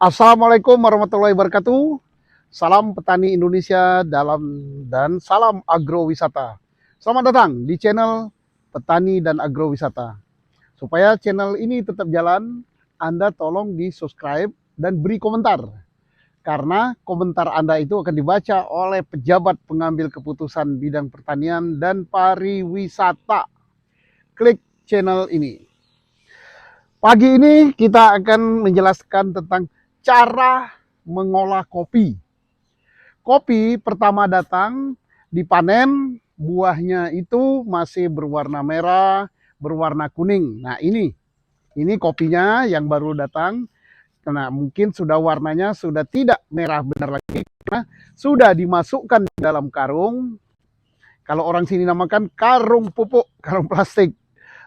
Assalamualaikum warahmatullahi wabarakatuh. Salam petani Indonesia dan salam agrowisata. Selamat datang di channel Petani dan Agrowisata. Supaya channel ini tetap jalan, Anda tolong di-subscribe dan beri komentar. Karena komentar Anda itu akan dibaca oleh pejabat pengambil keputusan bidang pertanian dan pariwisata. Klik channel ini. Pagi ini kita akan menjelaskan tentang cara mengolah kopi. Kopi pertama datang, dipanen, buahnya itu masih berwarna merah, berwarna kuning. Nah ini kopinya yang baru datang. Nah mungkin sudah warnanya sudah tidak merah benar lagi, karena sudah dimasukkan di dalam karung. Kalau orang sini namakan karung pupuk, karung plastik.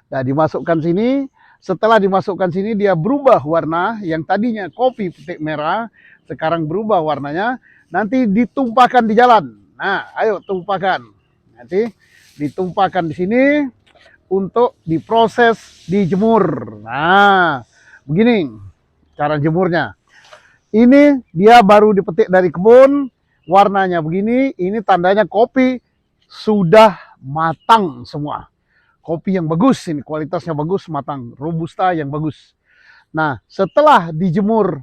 Nah dimasukkan sini. Setelah dimasukkan sini dia berubah warna, yang tadinya kopi putih merah sekarang berubah warnanya, nanti ditumpahkan di jalan. Nah, ayo tumpahkan. Nanti ditumpahkan di sini untuk diproses, dijemur. Nah, begini cara jemurnya. Ini dia baru dipetik dari kebun, warnanya begini, ini tandanya kopi sudah matang semua. Kopi yang bagus, ini kualitasnya bagus, matang, robusta yang bagus. Nah, setelah dijemur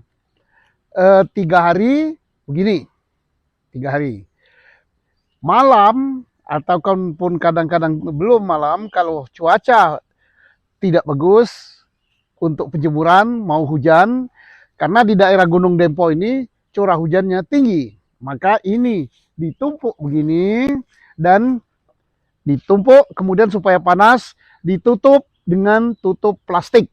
3 hari, begini, 3 hari. Malam ataupun kadang-kadang belum malam, kalau cuaca tidak bagus untuk penjemuran, mau hujan, karena di daerah Gunung Dempo ini curah hujannya tinggi, maka ini ditumpuk begini dan ditumpuk, kemudian supaya panas ditutup dengan tutup plastik.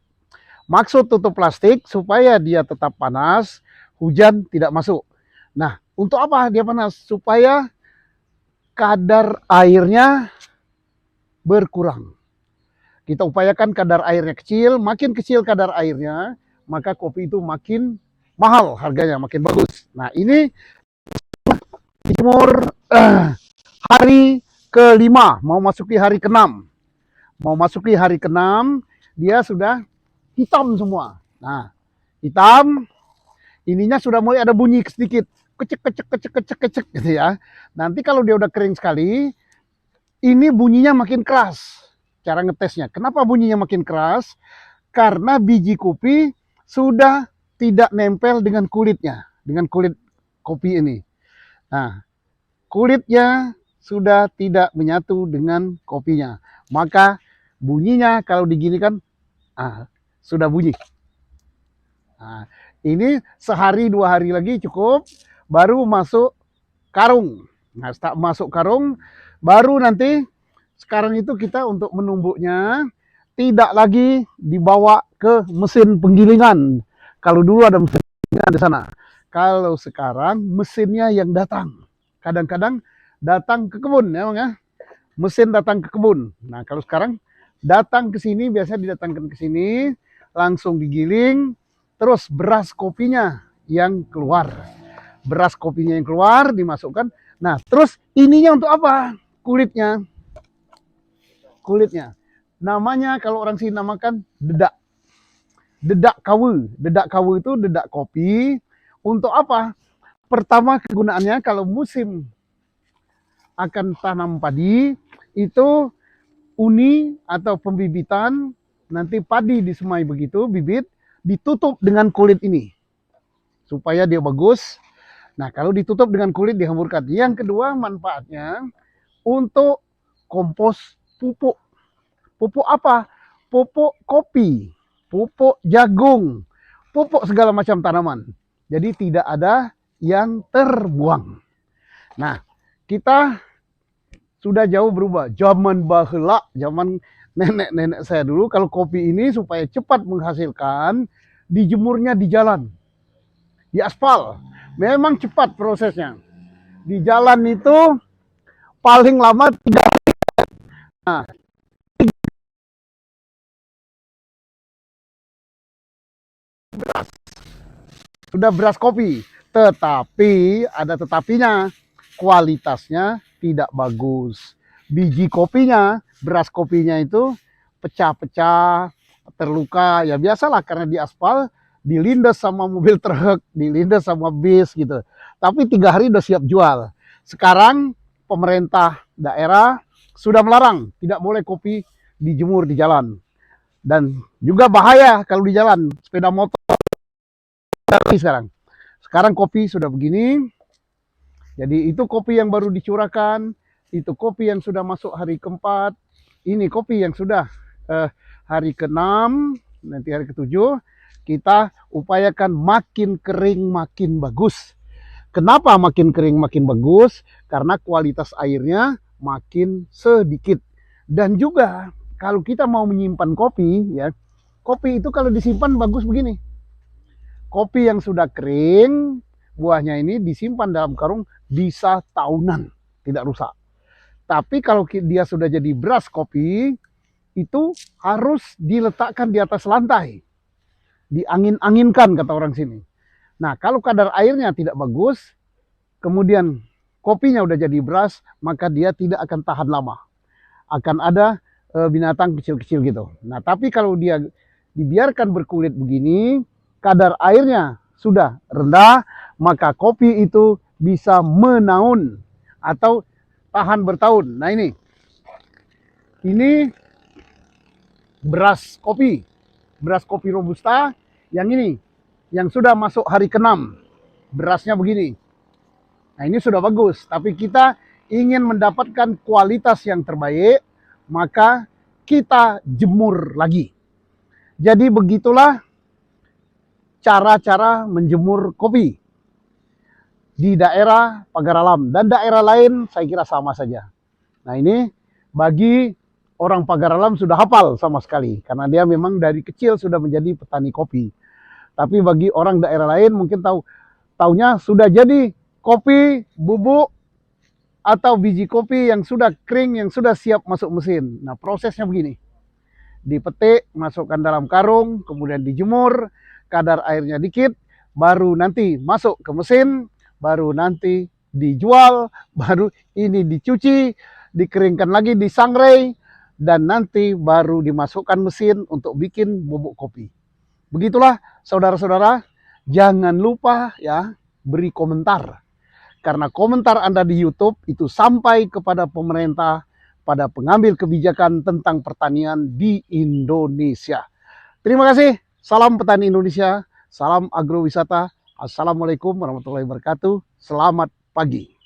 Maksud tutup plastik supaya dia tetap panas, hujan tidak masuk. Nah, untuk apa dia panas? Supaya kadar airnya berkurang. Kita upayakan kadar airnya kecil, makin kecil kadar airnya, maka kopi itu makin mahal harganya, makin bagus. Nah, ini dijemur hari ke-5, mau masuki hari ke-6. Mau masuki hari ke-6, dia sudah hitam semua. Nah, hitam, ininya sudah mulai ada bunyi sedikit. Kecek, kecek, kecek, kecek, kecek gitu ya. Nanti kalau dia udah kering sekali, ini bunyinya makin keras. Cara ngetesnya. Kenapa bunyinya makin keras? Karena biji kopi sudah tidak nempel dengan kulitnya. Dengan kulit kopi ini. Nah, kulitnya sudah tidak menyatu dengan kopinya. Maka bunyinya kalau diginikan, sudah bunyi. Nah, ini sehari 2 hari lagi cukup, baru masuk karung. Nah, setelah masuk karung, baru nanti sekarang itu kita untuk menumbuknya tidak lagi dibawa ke mesin penggilingan. Kalau dulu ada mesin penggilingan di sana. Kalau sekarang mesinnya yang datang. Kadang-kadang datang ke kebun ya, Bang ya. Mesin datang ke kebun. Nah, kalau sekarang datang ke sini, biasanya didatangkan ke sini, langsung digiling, terus beras kopinya yang keluar. Beras kopinya yang keluar dimasukkan. Nah, terus ininya untuk apa? Kulitnya. Kulitnya. Namanya kalau orang sini namakan dedak. Dedak kawu. Dedak kawu itu dedak kopi. Untuk apa? Pertama kegunaannya kalau musim akan tanam padi, itu uni atau pembibitan, nanti padi disemai begitu, bibit, ditutup dengan kulit ini. Supaya dia bagus. Nah, kalau ditutup dengan kulit dihamburkan. Yang kedua manfaatnya untuk kompos pupuk. Pupuk apa? Pupuk kopi, pupuk jagung, pupuk segala macam tanaman. Jadi tidak ada yang terbuang. Nah, kita sudah jauh berubah. Zaman baheula, zaman nenek-nenek saya dulu, kalau kopi ini supaya cepat menghasilkan, dijemurnya di jalan, di aspal. Memang cepat prosesnya. Di jalan itu paling lama 3 hari. Nah, sudah beras kopi. Tetapi ada tetapinya, kualitasnya tidak bagus. Biji kopinya, beras kopinya itu pecah-pecah, terluka. Ya biasalah karena di aspal dilindas sama mobil truk, dilindas sama bis gitu. Tapi 3 hari udah siap jual. Sekarang pemerintah daerah sudah melarang, tidak boleh kopi dijemur di jalan. Dan juga bahaya kalau di jalan, sepeda motor sekarang. Sekarang kopi sudah begini, jadi itu kopi yang baru dicurahkan, itu kopi yang sudah masuk hari keempat, ini kopi yang sudah hari ke-6, nanti hari ke-7, kita upayakan makin kering makin bagus. Kenapa makin kering makin bagus? Karena kualitas airnya makin sedikit. Dan juga kalau kita mau menyimpan kopi, ya, kopi itu kalau disimpan bagus begini. Kopi yang sudah kering, buahnya ini disimpan dalam karung bisa tahunan, tidak rusak. Tapi kalau dia sudah jadi beras kopi, itu harus diletakkan di atas lantai. Diangin-anginkan kata orang sini. Nah, kalau kadar airnya tidak bagus, kemudian kopinya udah jadi beras, maka dia tidak akan tahan lama. Akan ada binatang kecil-kecil gitu. Nah, tapi kalau dia dibiarkan berkulit begini, kadar airnya sudah rendah, maka kopi itu bisa menaun atau tahan bertahun. Nah, ini beras kopi robusta yang ini, yang sudah masuk hari ke-6, berasnya begini. Nah, ini sudah bagus, tapi kita ingin mendapatkan kualitas yang terbaik, maka kita jemur lagi. Jadi begitulah cara-cara menjemur kopi di daerah Pagar Alam, dan daerah lain saya kira sama saja. Nah, ini bagi orang Pagar Alam sudah hafal sama sekali, karena dia memang dari kecil sudah menjadi petani kopi. Tapi bagi orang daerah lain mungkin taunya sudah jadi kopi bubuk atau biji kopi yang sudah kering, yang sudah siap masuk mesin. Nah, prosesnya begini. Dipetik, masukkan dalam karung, kemudian dijemur, kadar airnya dikit, baru nanti masuk ke mesin, baru nanti dijual, baru ini dicuci, dikeringkan lagi di sangrai, dan nanti baru dimasukkan mesin untuk bikin bubuk kopi. Begitulah saudara-saudara, jangan lupa ya beri komentar. Karena komentar Anda di YouTube itu sampai kepada pemerintah, pada pengambil kebijakan tentang pertanian di Indonesia. Terima kasih. Salam petani Indonesia, salam agrowisata. Assalamualaikum warahmatullahi wabarakatuh. Selamat pagi.